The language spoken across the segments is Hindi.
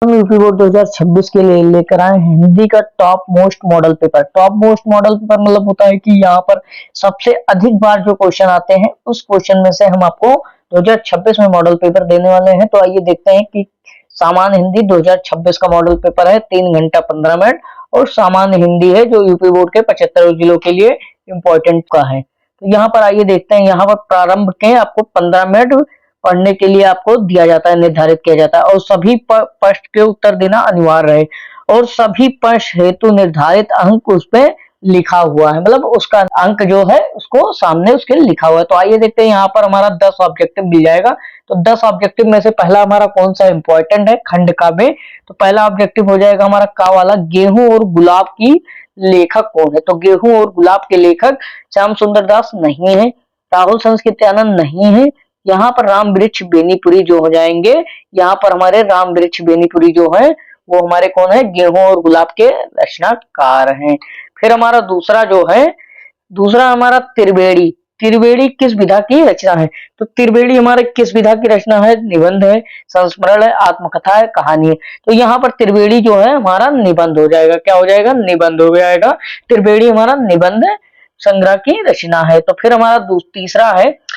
यूपी बोर्ड 2026 के लिए लेकर आए हैं हिंदी का top most model paper. Top most model paper मतलब होता है कि यहाँ पर सबसे अधिक बार जो क्वेश्चन आते हैं उस क्वेश्चन में से हम आपको 2026 में मॉडल पेपर देने वाले हैं। तो आइए देखते हैं कि सामान्य हिंदी 2026 का मॉडल पेपर है 3 घंटा 15 मिनट और सामान्य हिंदी है जो यूपी बोर्ड के 75 जिलों के लिए इम्पोर्टेंट का है। तो यहाँ पर आइए देखते हैं, यहाँ पर प्रारंभ के आपको 15 मिनट पढ़ने के लिए आपको दिया जाता है, निर्धारित किया जाता है और सभी प्रश्न के उत्तर देना अनिवार्य है और सभी प्रश्न हेतु निर्धारित अंक उस पे लिखा हुआ है, मतलब उसका अंक जो है उसको सामने उसके लिखा हुआ है। तो आइए देखते हैं, यहाँ पर हमारा 10 ऑब्जेक्टिव मिल जाएगा। तो 10 ऑब्जेक्टिव में से पहला हमारा कौन सा इंपॉर्टेंट है, खंड का में। तो पहला ऑब्जेक्टिव हो जाएगा हमारा का वाला, गेहूं और गुलाब की लेखक कौन है। तो गेहूं और गुलाब के लेखक श्याम सुंदर दास नहीं है, राहुल संस्कृत्यानंद नहीं है। यहाँ पर राम वृक्ष बेनीपुरी जो हो जाएंगे, यहाँ पर हमारे राम वृक्ष बेनीपुरी जो है वो हमारे कौन है, गेहूं और गुलाब के रचनाकार हैं। फिर हमारा दूसरा जो है, दूसरा हमारा त्रिवेणी। त्रिवेणी किस विधा की रचना है। तो त्रिवेणी हमारे किस विधा की रचना है, निबंध है, संस्मरण है, आत्मकथा है, कहानी है। तो यहाँ पर त्रिवेणी जो है हमारा निबंध हो जाएगा। क्या हो जाएगा, निबंध हो जाएगा। त्रिवेणी हमारा निबंध संग्रह की रचना है। तो फिर हमारा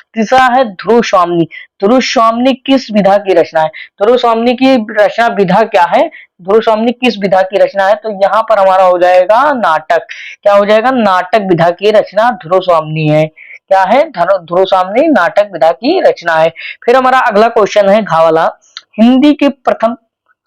तीसरा है ध्रुव स्वामिनी। ध्रुव स्वामिनी किस विधा की रचना है। ध्रुव स्वामिनी की रचना विधा क्या है, ध्रुव स्वामिनी किस विधा की रचना है। तो यहाँ पर हमारा हो जाएगा नाटक। क्या हो जाएगा, नाटक विधा की रचना ध्रुव स्वामिनी है। क्या है, ध्रुव स्वामिनी नाटक विधा की रचना है। फिर हमारा अगला क्वेश्चन है घ वाला, हिंदी की प्रथम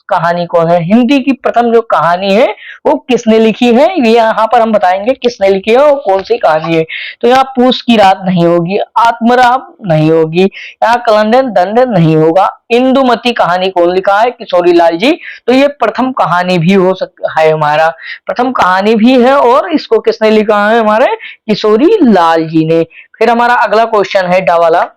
कहानी कौन है। हिंदी की प्रथम जो कहानी है वो किसने लिखी है, ये यहाँ पर हम बताएंगे किसने लिखी है और कौन सी कहानी है। तो यहाँ पूस की रात नहीं होगी, आत्मराम नहीं होगी, यहाँ कलंदन दंड नहीं होगा। इंदुमती कहानी कौन लिखा है, किशोरी लाल जी। तो ये प्रथम कहानी भी हो सकता है, हमारा प्रथम कहानी भी है और इसको किसने लिखा है, हमारे किशोरी लाल जी ने। फिर हमारा अगला क्वेश्चन है डा वाला,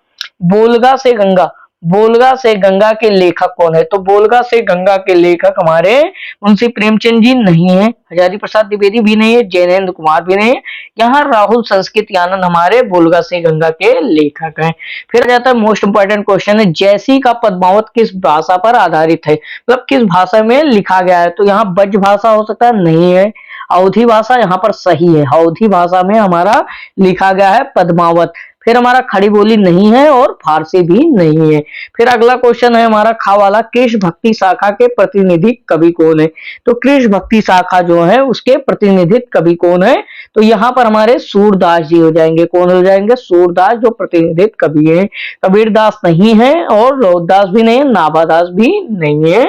बोलगा से गंगा। बोलगा से गंगा के लेखक कौन है। तो बोलगा से गंगा के लेखक हमारे मुंशी प्रेमचंद जी नहीं है, हजारी प्रसाद द्विवेदी भी नहीं है, जैनेन्द्र कुमार भी नहीं है। यहाँ राहुल संस्कृत्यानंद हमारे बोलगा से गंगा के लेखक हैं। फिर आ जाता है मोस्ट इंपोर्टेंट क्वेश्चन है, जैसी का पद्मावत किस भाषा पर आधारित है, मतलब किस भाषा में लिखा गया है। तो यहाँ ब्रज भाषा हो सकता है, नहीं है। अवधी भाषा यहाँ पर सही है, अवधी भाषा में हमारा लिखा गया है पद्मावत। फिर हमारा खड़ी बोली नहीं है और फारसी भी नहीं है। फिर अगला क्वेश्चन है हमारा खा वाला, कृष्ण भक्ति शाखा के प्रतिनिधि कवि कौन है। तो कृष्ण भक्ति शाखा जो है उसके प्रतिनिधित्व कवि कौन है। तो यहाँ पर हमारे सूरदास जी हो जाएंगे। कौन हो जाएंगे, सूरदास जो प्रतिनिधित्व कवि है। कबीरदास नहीं है और लोकदास भी नहीं है, नाभादास भी नहीं है।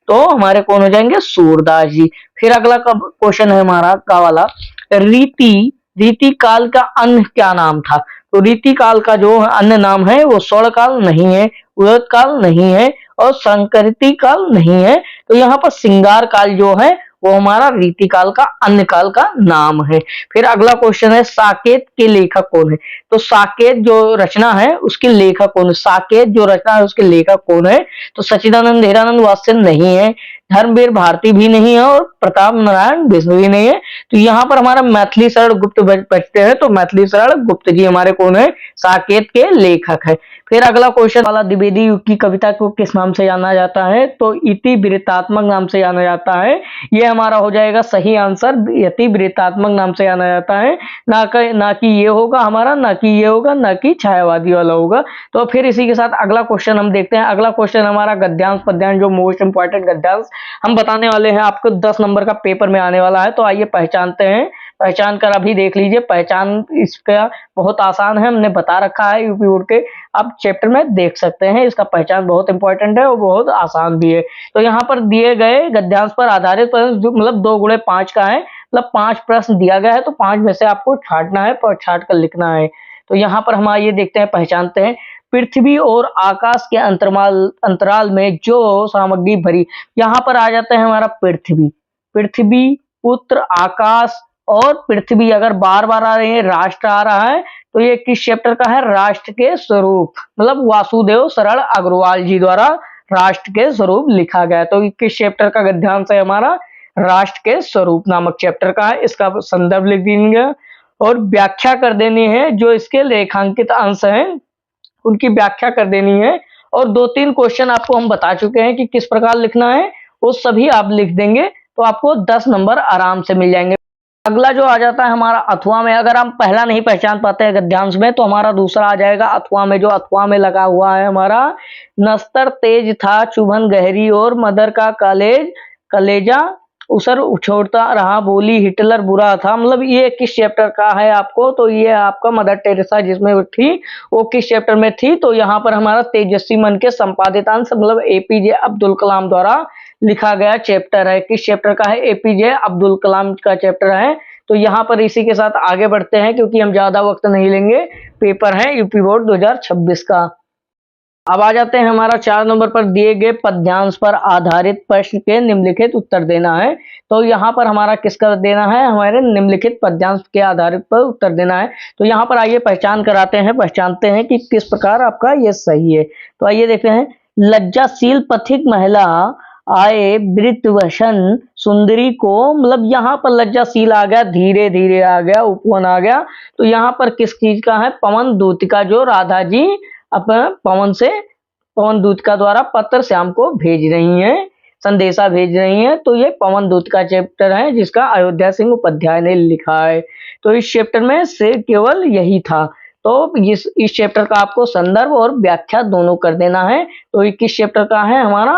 तो हमारे कौन हो जाएंगे, सूरदास जी। फिर अगला क्वेश्चन है हमारा का वाला, रीति रीति काल का अन्य क्या नाम था। तो रीति काल का जो अन्य नाम है वो स्वर्ण काल नहीं है, उदय काल नहीं है और संकृति काल नहीं है। तो यहाँ पर श्रृंगार काल जो है वो हमारा रीति काल का अन्य काल का नाम है। फिर अगला क्वेश्चन है, साकेत के लेखक कौन है। तो साकेत जो रचना है उसके लेखक कौन है। साकेत जो रचना है उसके लेखक कौन है। तो सच्चिदानंद हेरानंद वात्स्य नहीं है, धर्मवीर भारती भी नहीं है और प्रताप नारायण विष्णु भी नहीं है। तो यहाँ पर हमारा मैथिली शरण गुप्त बचते हैं। तो मैथिली शरण गुप्त जी हमारे कौन है, साकेत के लेखक है। फिर अगला क्वेश्चन वाला, द्विवेदी युग की कविता को किस नाम से जाना जाता है। तो इति वृत्तात्मक नाम से जाना जाता है। ये हमारा हो जाएगा सही आंसर, यति वृत्तात्मक नाम से जाना जाता है। ना कि ये होगा हमारा, ना कि ये होगा, ना कि छायावादी वाला होगा। तो फिर इसी के साथ अगला क्वेश्चन हम देखते हैं। अगला क्वेश्चन हमारा गद्यांश पद्यांश, जो मोस्ट इंपॉर्टेंट गद्यांश हम बताने वाले हैं आपको 10 नंबर का पेपर में आने वाला है। तो आइए पहचानते हैं, पहचान कर अभी देख लीजिए। पहचान इसका बहुत आसान है, हमने बता रखा है यूपी बोर्ड के, आप चैप्टर में देख सकते हैं। इसका पहचान बहुत इंपॉर्टेंट है और बहुत आसान भी है। तो यहाँ पर दिए गए गद्यांश पर आधारित मतलब 2 × 5 का है, मतलब 5 प्रश्न दिया गया है। तो 5 में से आपको छांटना है और छांट कर लिखना है। तो यहाँ पर हम आइए देखते हैं, पहचानते हैं। पृथ्वी और आकाश के अंतराल में जो सामग्री भरी, यहाँ पर आ जाता है हमारा पृथ्वी, पृथ्वी, पुत्र, आकाश और पृथ्वी अगर बार बार आ रही है, राष्ट्र आ रहा है। तो ये किस चैप्टर का है, राष्ट्र के स्वरूप, मतलब वासुदेव शरण अग्रवाल जी द्वारा राष्ट्र के स्वरूप लिखा गया। तो किस चैप्टर का गद्यांश है हमारा, राष्ट्र के स्वरूप नामक चैप्टर का है। इसका संदर्भ लिख देंगे और व्याख्या कर देनी है। जो इसके रेखांकित अंश हैं उनकी व्याख्या कर देनी है। और 2-3 क्वेश्चन आपको हम बता चुके हैं कि किस प्रकार लिखना है वो सभी आप लिख देंगे तो आपको 10 नंबर आराम से मिल जाएंगे। अगला जो आ जाता है हमारा अथवा में, अगर हम पहला नहीं पहचान पाते हैं गद्यांश में तो हमारा दूसरा आ जाएगा अथवा में। जो अथवा में लगा हुआ है हमारा, नस्तर तेज था चुभन गहरी और मदर का कलेजा उसर छोड़ता रहा बोली हिटलर बुरा था। मतलब ये किस चैप्टर का है आपको, तो ये आपका मदर टेरेसा जिसमें थी वो किस चैप्टर में थी, तो यहाँ पर हमारा तेजस्वी मन के संपादितांश मतलब एपीजे अब्दुल कलाम द्वारा लिखा गया चैप्टर है। किस चैप्टर का है, एपीजे अब्दुल कलाम का चैप्टर है। तो यहाँ पर इसी के साथ आगे बढ़ते हैं क्योंकि हम ज्यादा वक्त नहीं लेंगे, पेपर है यूपी बोर्ड 2026 का। अब आ जाते हैं हमारा 4 नंबर पर, दिए गए पद्यांश पर आधारित प्रश्न के निम्नलिखित उत्तर देना है। तो यहाँ पर हमारा किसका देना है, हमारे निम्नलिखित पद्यांश के आधारित पर उत्तर देना है। तो यहाँ पर आइए पहचानते हैं कि किस प्रकार आपका ये सही है। तो आइए देखते हैं, लज्जाशील पथिक महिला आए वृद्धवसन सुंदरी को, मतलब यहाँ पर लज्जाशील आ गया, धीरे धीरे आ गया, उपवन आ गया। तो यहाँ पर किस चीज का है, पवन दूतिका, जो राधा जी अपना पवन दूतिका द्वारा पत्र श्याम को भेज रही हैं, संदेशा भेज रही हैं। तो ये पवन दूत का चैप्टर है जिसका अयोध्या सिंह उपाध्याय ने लिखा है। तो इस चैप्टर में से केवल यही था। तो इस चैप्टर का आपको संदर्भ और व्याख्या दोनों कर देना है। तो ये किस चैप्टर का है, हमारा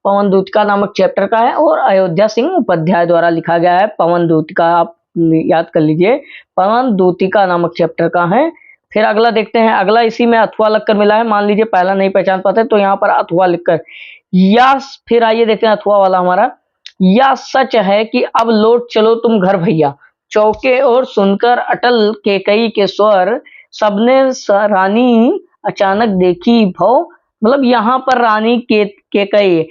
पवन दूतिका नामक चैप्टर का है और अयोध्या सिंह उपाध्याय द्वारा लिखा गया है। पवन दूतिका आप याद कर लीजिए, पवन दूतिका नामक चैप्टर का है। फिर अगला देखते हैं, अगला इसी में अथवा लगकर मिला है। मान लीजिए पहला नहीं पहचान पाते तो यहाँ पर अथवा लिखकर, या फिर आइए देखते हैं अथवा वाला हमारा, या सच है कि अब लौट चलो तुम घर भैया, चौके और सुनकर अटल केकई के स्वर, सबने रानी अचानक देखी भव। मतलब यहाँ पर रानी केकई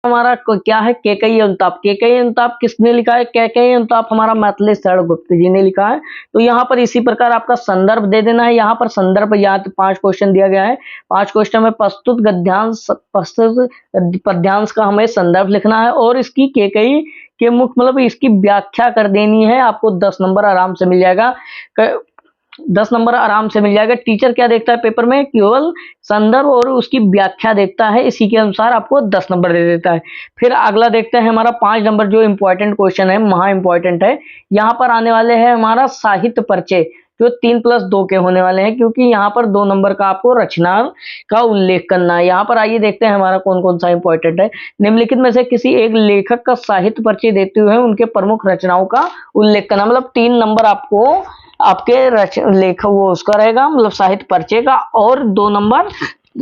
हमारा क्या है, केकई अनुताप। केकई अनुताप किसने लिखा है, केकई अनुताप हमारा मैथिली शरण गुप्त जी ने लिखा है। तो यहाँ पर इसी प्रकार आपका संदर्भ दे देना है। यहाँ पर संदर्भ याद 5 क्वेश्चन दिया गया है। 5 क्वेश्चन में प्रस्तुत पद्यांश का हमें संदर्भ लिखना है और इसकी केकई के मुख्य मतलब इसकी व्याख्या कर देनी है। आपको 10 नंबर आराम से मिल जाएगा, 10 नंबर आराम से मिल जाएगा। टीचर क्या देखता है पेपर में, केवल संदर्भ और उसकी व्याख्या देखता है, इसी के अनुसार आपको 10 नंबर दे देता है। फिर अगला देखते हैं हमारा 5 नंबर, जो इंपॉर्टेंट क्वेश्चन है, महा इंपॉर्टेंट है। यहाँ पर आने वाले हैं हमारा साहित्य परिचय, जो 3+2 के होने वाले हैं, क्योंकि यहाँ पर 2 नंबर का आपको रचना का उल्लेख करना है। यहाँ पर आइए देखते हैं हमारा कौन कौन सा इंपॉर्टेंट है। निम्नलिखित में से किसी एक लेखक का साहित्य परिचय देते हुए उनके प्रमुख रचनाओं का उल्लेख करना। मतलब 3 नंबर आपको आपके लेखक वो उसका रहेगा, मतलब साहित्य परिचय का, और 2 नंबर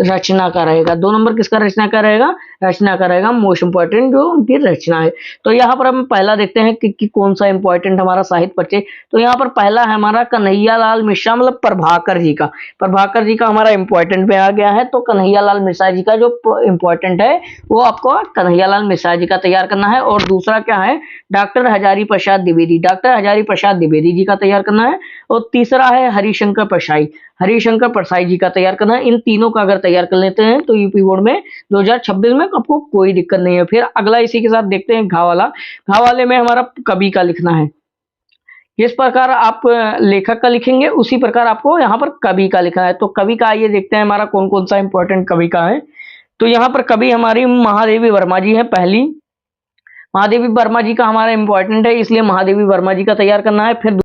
रचना का रहेगा। 2 नंबर किसका रचना का रहेगा, रचना का रहेगा, मोस्ट इंपॉर्टेंट जो उनकी रचना है। तो यहाँ पर हम पहला देखते हैं कि कौन सा इंपॉर्टेंट हमारा साहित्य परिचय। तो यहाँ पर पहला है हमारा कन्हैया लाल मिश्रा, मतलब प्रभाकर जी का, प्रभाकर जी का हमारा इंपॉर्टेंट में आ गया है। तो कन्हैया लाल मिश्रा जी का जो इंपॉर्टेंट है वो आपको कन्हैया लाल मिश्रा जी का तैयार करना है। और दूसरा क्या है, डॉक्टर हजारी प्रसाद द्विवेदी, डॉक्टर हजारी प्रसाद द्विवेदी जी का तैयार करना है। और तीसरा है हरिशंकर परसाई, हरिशंकर परसाई जी का तैयार करना है। इन तीनों का अगर तैयार कर लेते हैं तो यूपी बोर्ड में 2026 में आपको कोई दिक्कत नहीं है। फिर अगला इसी के साथ देखते हैं घा वाला। घा वाले में हमारा कवि का लिखना है। जिस प्रकार आप लेखक का लिखेंगे उसी प्रकार आपको यहाँ पर कवि का लिखना है। तो कवि का आइए देखते हैं हमारा कौन कौन सा इंपॉर्टेंट कवि का है। तो यहाँ पर कवि हमारी महादेवी वर्मा जी है। पहली महादेवी वर्मा जी का हमारा इंपॉर्टेंट है, इसलिए महादेवी वर्मा जी का तैयार करना है। फिर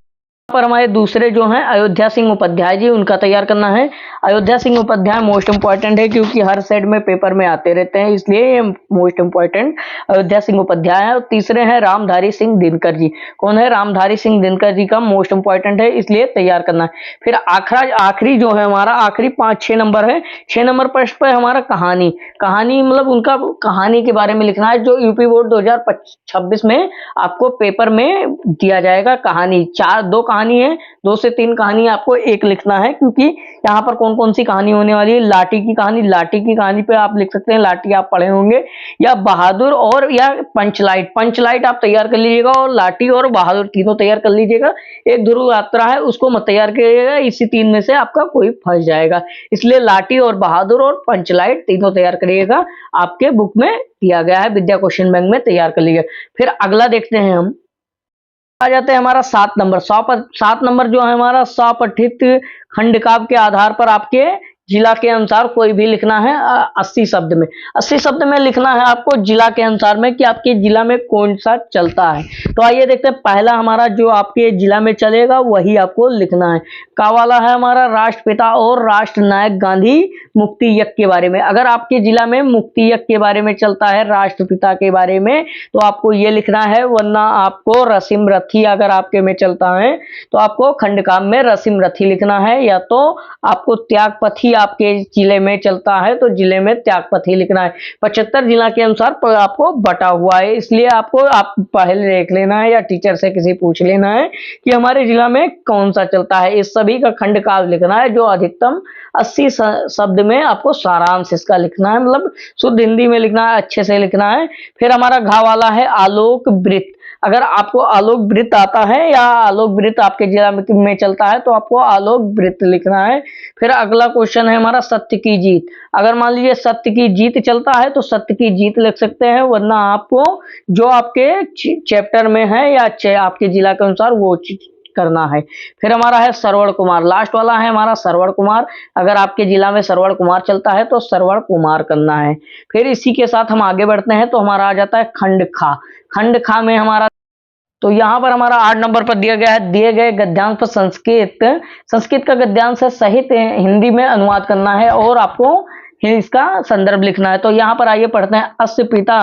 पर हमारे दूसरे जो हैं अयोध्या सिंह उपाध्याय जी, उनका तैयार करना है। अयोध्या सिंह उपाध्याय मोस्ट इंपॉर्टेंट है क्योंकि हर सेट में पेपर में आते रहते हैं, इसलिए ये मोस्ट इंपॉर्टेंट अयोध्या सिंह उपाध्याय है। और तीसरे हैं रामधारी सिंह दिनकर जी। कौन है, रामधारी सिंह दिनकर जी का मोस्ट इंपॉर्टेंट है, इसलिए तैयार करना है। फिर आखिरी जो है हमारा आखिरी 5-6 नंबर है। 6 नंबर प्रश्न पर हमारा कहानी, कहानी मतलब उनका कहानी के बारे में लिखना है, जो यूपी बोर्ड 2026 में आपको पेपर में दिया जाएगा। कहानी 2 कहानी है, 2 से 3 कहानी आपको एक लिखना है, क्योंकि यहाँ पर कौन कौन सी कहानी होने वाली है। लाठी की कहानी, लाठी की कहानी पे आप लिख सकते हैं, लाठी आप पढ़े होंगे, या बहादुर और या पंचलाइट, पंचलाइट आप तैयार कर लीजिएगा, और लाठी और बहादुर तीनों तैयार कर लीजिएगा। एक ध्रुव यात्रा है उसको मत तैयार करिएगा, इसी 3 में से आपका कोई फंस जाएगा, इसलिए लाठी और बहादुर और पंचलाइट तीनों तैयार करिएगा। आपके बुक में दिया गया है, विद्या क्वेश्चन बैंक में तैयार कर लीजिएगा। फिर अगला देखते हैं हम, आ जाते हैं हमारा 7 नंबर। 7 नंबर जो है हमारा स्वपठित खंड काव्य के आधार पर आपके जिला के अनुसार कोई भी लिखना है 80 शब्द में, 80 शब्द में लिखना है आपको जिला के अनुसार में कि आपके जिला में कौन सा चलता है। तो आइए देखते हैं, पहला हमारा जो आपके जिला में चलेगा वही आपको लिखना है। का वाला है हमारा राष्ट्रपिता और राष्ट्र नायक गांधी मुक्ति यज्ञ के बारे में। अगर आपके जिला में मुक्ति यज्ञ के बारे में चलता है, राष्ट्रपिता के बारे में, तो आपको ये लिखना है, वरना आपको रसीम रथी अगर आपके में चलता है तो आपको खंडकाम में रसीम रथी लिखना है, या तो आपको त्यागपथी आपके जिले में चलता है तो जिले में त्यागपथी लिखना है। 75 जिला के अनुसार आपको बटा हुआ है, इसलिए आपको आप पहले देख लेना है या टीचर से किसी पूछ लेना है कि हमारे जिला में कौन सा चलता है। इस सभी का खंड काव्य लिखना है जो अधिकतम 80 शब्द में आपको सारांश इसका लिखना है, मतलब शुद्ध हिंदी में लिखना है, अच्छे से लिखना है। फिर हमारा घा वाला है आलोक वृत्त। अगर आपको आलोक वृत्त आता है या आलोक वृत्त आपके जिला में चलता है तो आपको आलोक वृत्त लिखना है। फिर अगला क्वेश्चन है हमारा सत्य की जीत। अगर मान लीजिए सत्य की जीत चलता है तो सत्य की जीत लिख सकते हैं, वरना आपको जो आपके चैप्टर में है या आपके जिला के अनुसार वो करना है। फिर हमारा है श्रवण कुमार, लास्ट वाला है हमारा श्रवण कुमार। अगर आपके जिला में श्रवण कुमार चलता है तो श्रवण कुमार करना है। फिर इसी के साथ हम आगे बढ़ते हैं तो हमारा आ जाता है खंड खा। खंड खा में हमारा, तो यहाँ पर हमारा 8 नंबर पर दिया गया है, दिए गए गद्यांश पर संस्कृत का गद्यांश है सहित हिंदी में अनुवाद करना है और आपको इसका संदर्भ लिखना है। तो यहाँ पर आइए पढ़ते हैं। अस्य पिता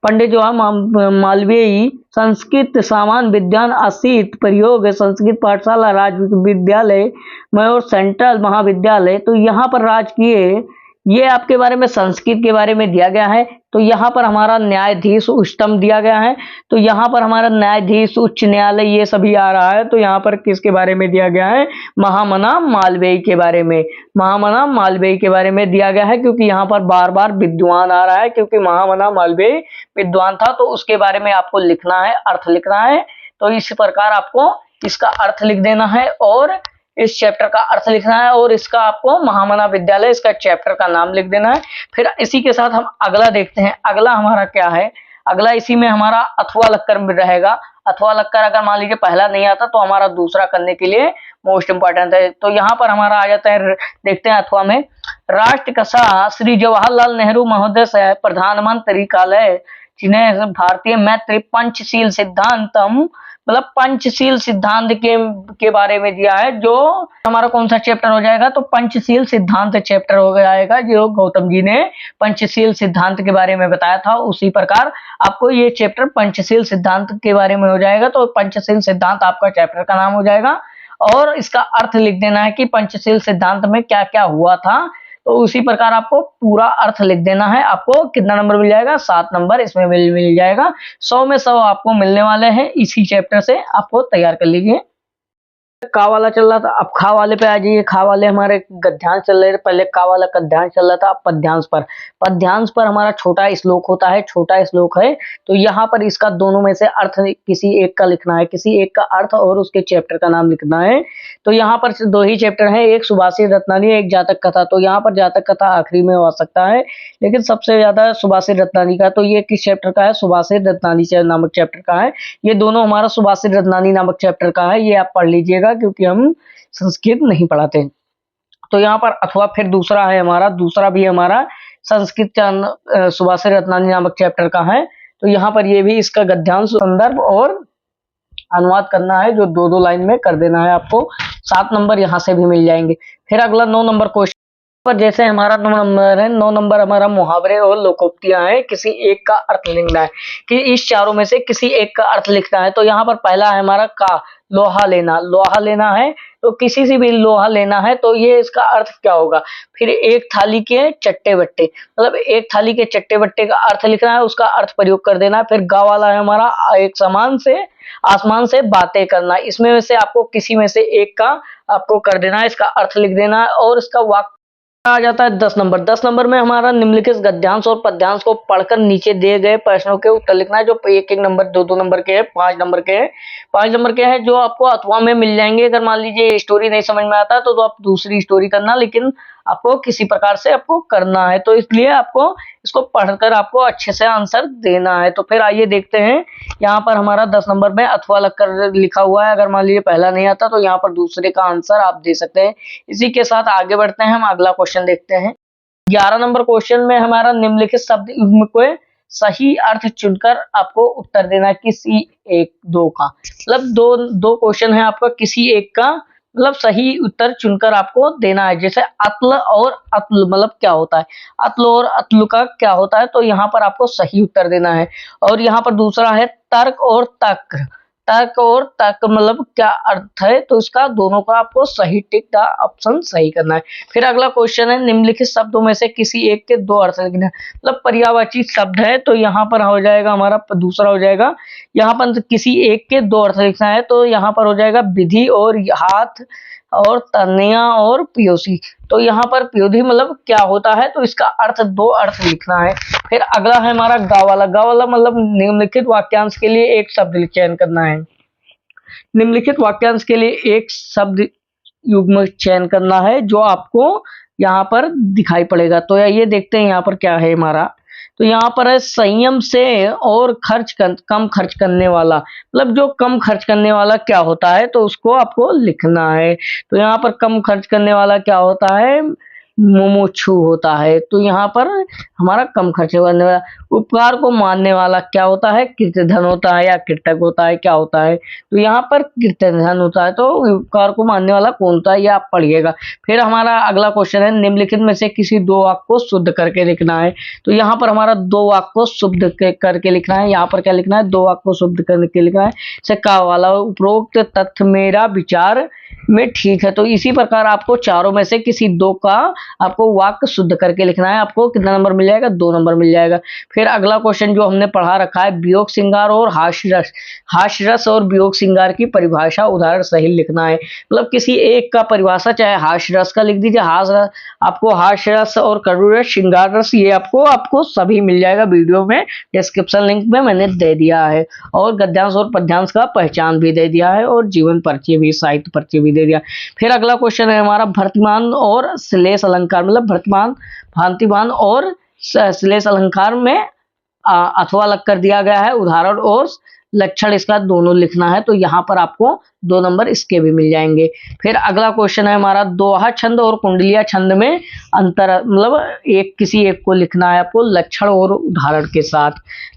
पंडित जवाहर मालवीय संस्कृत सामान्य विज्ञान असित प्रयोग संस्कृत पाठशाला राज्य विद्यालय मयूर सेंट्रल महाविद्यालय। तो यहाँ पर राजकीय, ये आपके बारे में संस्कृत के बारे में दिया गया है। तो यहाँ पर हमारा न्यायाधीश उच्चतम दिया गया है, तो यहाँ पर हमारा न्यायाधीश उच्च न्यायालय ये सभी आ रहा है। तो यहाँ पर किसके बारे में दिया गया है, महामना मालवीय के बारे में, महामना मालवीय के बारे में दिया गया है, क्योंकि यहाँ पर बार बार विद्वान आ रहा है, क्योंकि महामना मालवीय विद्वान था तो उसके बारे में आपको लिखना है, अर्थ लिखना है। तो इस प्रकार आपको इसका अर्थ लिख देना है और इस चैप्टर का अर्थ लिखना है और इसका आपको महामना विद्यालय इसका चैप्टर का नाम लिख देना है। फिर इसी के साथ हम अगला देखते हैं। अगला हमारा क्या है, अगला इसी में हमारा अथवा लक्कर में रहेगा। अथवा लक्कर अगर मान लीजिए पहला नहीं आता तो हमारा दूसरा करने के लिए मोस्ट इंपॉर्टेंट है। तो यहाँ पर हमारा आ जाता है, देखते हैं अथवा में, राष्ट्रकसा श्री जवाहरलाल नेहरू महोदय से प्रधानमंत्री कालय जिन्हें भारतीय मैत्री पंचशील सिद्धांतम, मतलब पंचशील सिद्धांत के बारे में दिया है। जो हमारा कौन सा चैप्टर हो जाएगा, तो पंचशील सिद्धांत चैप्टर हो जाएगा, जो गौतम जी ने पंचशील सिद्धांत के बारे में बताया था। उसी प्रकार आपको ये चैप्टर पंचशील सिद्धांत के बारे में हो जाएगा। तो पंचशील सिद्धांत आपका चैप्टर का नाम हो जाएगा और इसका अर्थ लिख देना है कि पंचशील सिद्धांत में क्या क्या हुआ था। तो उसी प्रकार आपको पूरा अर्थ लिख देना है। आपको कितना नंबर मिल जाएगा, 7 नंबर इसमें मिल जाएगा। 100 में 100 आपको मिलने वाले हैं इसी चैप्टर से, आपको तैयार कर लीजिए। का वाला चल रहा था, अब खा वाले पे आ जाइए। खा वाले हमारे गद्यांश चल रहे थे, पहले का वाला गद्यांश चल रहा था, अब पद्यांश पर। पद्यांश पर हमारा छोटा श्लोक होता है, छोटा श्लोक है। तो यहाँ पर इसका दोनों में से अर्थ किसी एक का लिखना है, किसी एक का अर्थ और उसके चैप्टर का नाम लिखना है। तो यहाँ पर 2 ही चैप्टर है, एक सुभाषित रत्नानी, एक जातक कथा। तो यहाँ पर जातक कथा आखिरी में हो सकता है, लेकिन सबसे ज्यादा सुभाषित रत्नानी का। तो ये किस चैप्टर का है, सुभाषित रत्नानी नामक चैप्टर का है। ये दोनों हमारा सुभाषित रत्नानी नामक चैप्टर का है, ये आप पढ़ लीजिएगा क्योंकि हम संस्कृत नहीं पढ़ाते। तो यहाँ पर अथवा फिर दूसरा है हमारा, दूसरा भी हमारा संस्कृत सुभाषित रत्नानी नामक चैप्टर का है। तो यहाँ पर ये भी इसका गद्यांश संदर्भ और अनुवाद करना है, जो 2-2 लाइन में कर देना है। आपको 7 नंबर यहाँ से भी मिल जाएंगे। फिर अगला 9 नंबर क्वेश्चन पर, जैसे हमारा 9 नंबर है, 9 नंबर हमारा मुहावरे और लोकोक्तियां हैं, किसी एक का अर्थ लिखना है कि इस चारों में से किसी एक का अर्थ लिखना है। तो यहाँ पर पहला है हमारा का, लोहा लेना, लोहा लेना है। तो किसी से भी लोहा लेना है तो ये इसका अर्थ क्या होगा। फिर एक थाली के चट्टे बट्टे, मतलब एक थाली के चट्टे बट्टे का अर्थ लिखना है, उसका अर्थ प्रयोग कर देना है। फिर गा वाला है हमारा एक समान से आसमान से बातें करना, इसमें से आपको किसी में से एक का आपको कर देना है, इसका अर्थ लिख देना है और इसका वाक्य आ जाता है 10 नंबर। 10 नंबर में हमारा निम्नलिखित गद्यांश और पद्यांश को पढ़कर नीचे दिए गए प्रश्नों के उत्तर लिखना है, जो 1-1 नंबर 2-2 नंबर के हैं, 5 नंबर के हैं, 5 नंबर के हैं, जो आपको अथवा में मिल जाएंगे। अगर मान लीजिए स्टोरी नहीं समझ में आता तो आप दूसरी स्टोरी करना, लेकिन आपको किसी प्रकार से आपको करना है, तो इसलिए आपको इसको पढ़कर आपको अच्छे से आंसर देना है। तो फिर आइए देखते हैं, यहाँ पर हमारा 10 नंबर में अथवा लगकर लिखा हुआ है। अगर मान लीजिए पहला नहीं आता तो यहाँ पर दूसरे का आंसर आप दे सकते हैं। इसी के साथ आगे बढ़ते हैं, हम अगला क्वेश्चन देखते हैं। 11 नंबर क्वेश्चन में हमारा निम्नलिखित शब्द युग्म को सही अर्थ चुनकर आपको उत्तर देना है किसी एक दो का। मतलब दो क्वेश्चन है आपका, किसी एक का मतलब सही उत्तर चुनकर आपको देना है। जैसे अत्ल और अत्ल मतलब क्या होता है, अत्ल और अत्ल का क्या होता है, तो यहाँ पर आपको सही उत्तर देना है। और यहाँ पर दूसरा है तर्क और तक्र, तर्क और तर्क मतलब क्या अर्थ है, तो इसका दोनों का आपको सही टिक द ऑप्शन सही करना है। फिर अगला क्वेश्चन है निम्नलिखित शब्दों में से किसी एक के दो अर्थ लिखना है। मतलब पर्यायवाची शब्द है, तो यहाँ पर हो जाएगा हमारा दूसरा हो जाएगा, यहाँ पर किसी एक के दो अर्थ लिखना है, तो यहाँ पर हो जाएगा विधि और हाथ और तनया और पीओसी। तो यहाँ पर पीओधी मतलब क्या होता है, तो इसका अर्थ दो अर्थ लिखना है। फिर अगला है हमारा गावाला, गावाला मतलब निम्नलिखित वाक्यांश के लिए एक शब्द चयन करना है। निम्नलिखित वाक्यांश के लिए एक शब्द युग्म चयन करना है जो आपको यहाँ पर दिखाई पड़ेगा। तो ये देखते हैं यहाँ पर क्या है हमारा, तो यहाँ पर है संयम से और कम खर्च करने वाला। मतलब जो कम खर्च करने वाला क्या होता है, तो उसको आपको लिखना है। तो यहाँ पर कम खर्च करने वाला क्या होता है, मुमुक्षु होता है। तो यहाँ पर हमारा कम खर्च करने वाला। उपकार को मानने वाला क्या होता है, कृतधन होता है या कृतज्ञ होता है, क्या होता है, तो यहाँ पर कृतधन होता है। तो उपकार को मानने वाला कौन होता है, ये आप पढ़िएगा। फिर हमारा अगला क्वेश्चन है निम्नलिखित में से किसी दो वाक्य को शुद्ध करके लिखना है। तो यहाँ पर हमारा दो वाक्य को शुद्ध करके लिखना है। यहाँ पर क्या लिखना है, दो वाक्य को शुद्ध करके लिखना है। से का वाला उपरोक्त तथ्य मेरा विचार में ठीक है। तो इसी प्रकार आपको चारों में से किसी दो का आपको वाक्य शुद्ध करके लिखना है। आपको कितना नंबर मिल जाएगा, 2 नंबर मिल जाएगा। फिर अगला क्वेश्चन जो हमने पढ़ा रखा है, वियोग श्रृंगार और हास्य रस, हास्य रस और वियोग श्रृंगार की परिभाषा उदाहरण सही लिखना है। मतलब किसी एक का परिभाषा, चाहे हास्य रस का लिख दीजिए, आपको हास्य रस और करुण रस, श्रृंगार रस, ये आपको सभी मिल जाएगा। वीडियो में डिस्क्रिप्शन लिंक में मैंने दे दिया है, और गद्यांश और पद्यांश का पहचान भी दे दिया है, और जीवन परिचय भी, साहित्य परिचय भी दे दिया। फिर अगला क्वेश्चन है हमारा भर्तमान और श्लेष अलंकार, मतलब भर्तमान, भांतिमान और श्लेष अलंकार में अथवा लग कर दिया गया है। उदाहरण और लक्षण इसका दोनों लिखना है। तो यहाँ पर आपको 2 नंबर इसके भी मिल जाएंगे। फिर अगला क्वेश्चन है हमारा दोहा छंद और कुंडलिया छंद में अंतर, मतलब किसी एक को लिखना है आपको लक्षण और उदाहरण के साथ।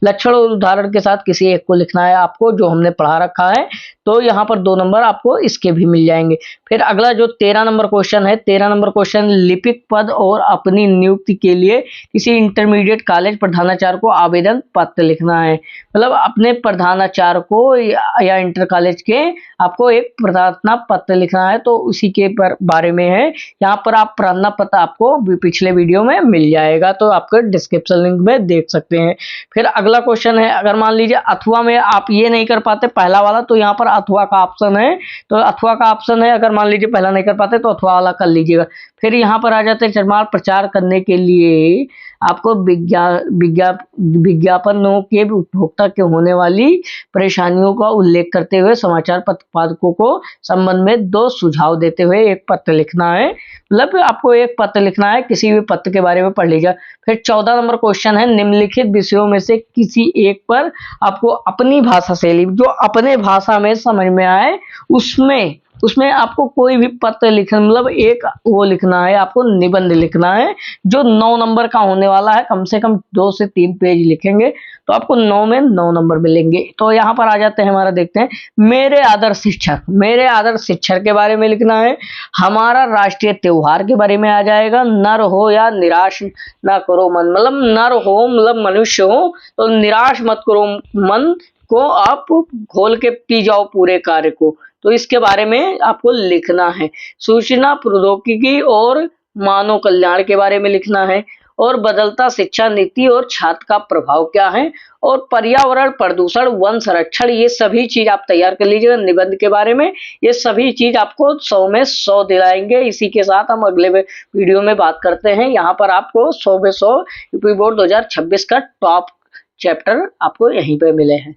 लक्षण और उदाहरण के साथ किसी एक को लिखना है आपको, जो हमने पढ़ा रखा है। तो यहाँ पर 2 नंबर आपको इसके भी मिल जाएंगे। फिर अगला जो 13 नंबर क्वेश्चन है, 13 नंबर क्वेश्चन लिपिक पद और अपनी नियुक्ति के लिए किसी इंटरमीडिएट कॉलेज प्रधानाचार्य को आवेदन पत्र लिखना है। मतलब अपने प्रधानाचार्य को या इंटर कॉलेज के आपको एक प्रार्थना पत्र लिखना है, तो उसी के बारे में है। यहाँ पर आप प्रार्थना पत्र आपको पिछले वीडियो में मिल जाएगा, तो आपको डिस्क्रिप्शन लिंक में देख सकते हैं। फिर अगला क्वेश्चन है, अगर मान लीजिए अथवा में आप ये नहीं कर पाते पहला वाला, तो यहाँ पर अथवा का ऑप्शन है। तो अथवा का ऑप्शन है, अगर मान लीजिए पहला नहीं कर पाते तो अथवा वाला कर लीजिएगा। फिर यहाँ पर आ जाते हैं चरमार प्रचार करने के लिए आपको विज्ञापनों के उपभोक्ता के होने वाली परेशानियों का उल्लेख करते हुए समाचार पाठकों को संबंध में 2 सुझाव देते हुए एक पत्र लिखना है। मतलब आपको एक पत्र लिखना है, किसी भी पत्र के बारे में पढ़ लीजिए। फिर 14 नंबर क्वेश्चन है, निम्नलिखित विषयों में से किसी एक पर आपको अपनी भाषा शैली, जो अपने भाषा में समझ में आए, उसमें आपको कोई भी पत्र लिखना, मतलब एक वो लिखना है, आपको निबंध लिखना है, जो 9 नंबर का होने वाला है। कम से कम 2 से 3 पेज लिखेंगे तो आपको 9 में 9 नंबर मिलेंगे। तो यहाँ पर आ जाते हैं हमारा, देखते हैं मेरे आदर्श शिक्षक, मेरे आदर्श शिक्षक के बारे में लिखना है। हमारा राष्ट्रीय त्योहार के बारे में आ जाएगा। नर हो या निराश ना करो मन, मतलब नर हो मतलब मनुष्य हो, तो निराश मत करो मन को, आप खोल के पी जाओ पूरे कार्य को। तो इसके बारे में आपको लिखना है। सूचना प्रौद्योगिकी और मानव कल्याण के बारे में लिखना है, और बदलता शिक्षा नीति और छात्र का प्रभाव क्या है, और पर्यावरण प्रदूषण, वन संरक्षण, ये सभी चीज आप तैयार कर लीजिएगा निबंध के बारे में। ये सभी चीज आपको 100 में 100 दिलाएंगे। इसी के साथ हम अगले वीडियो में बात करते हैं। यहाँ पर आपको 100 में 100 यूपी बोर्ड 2026 का टॉप चैप्टर आपको यहीं पे मिले हैं।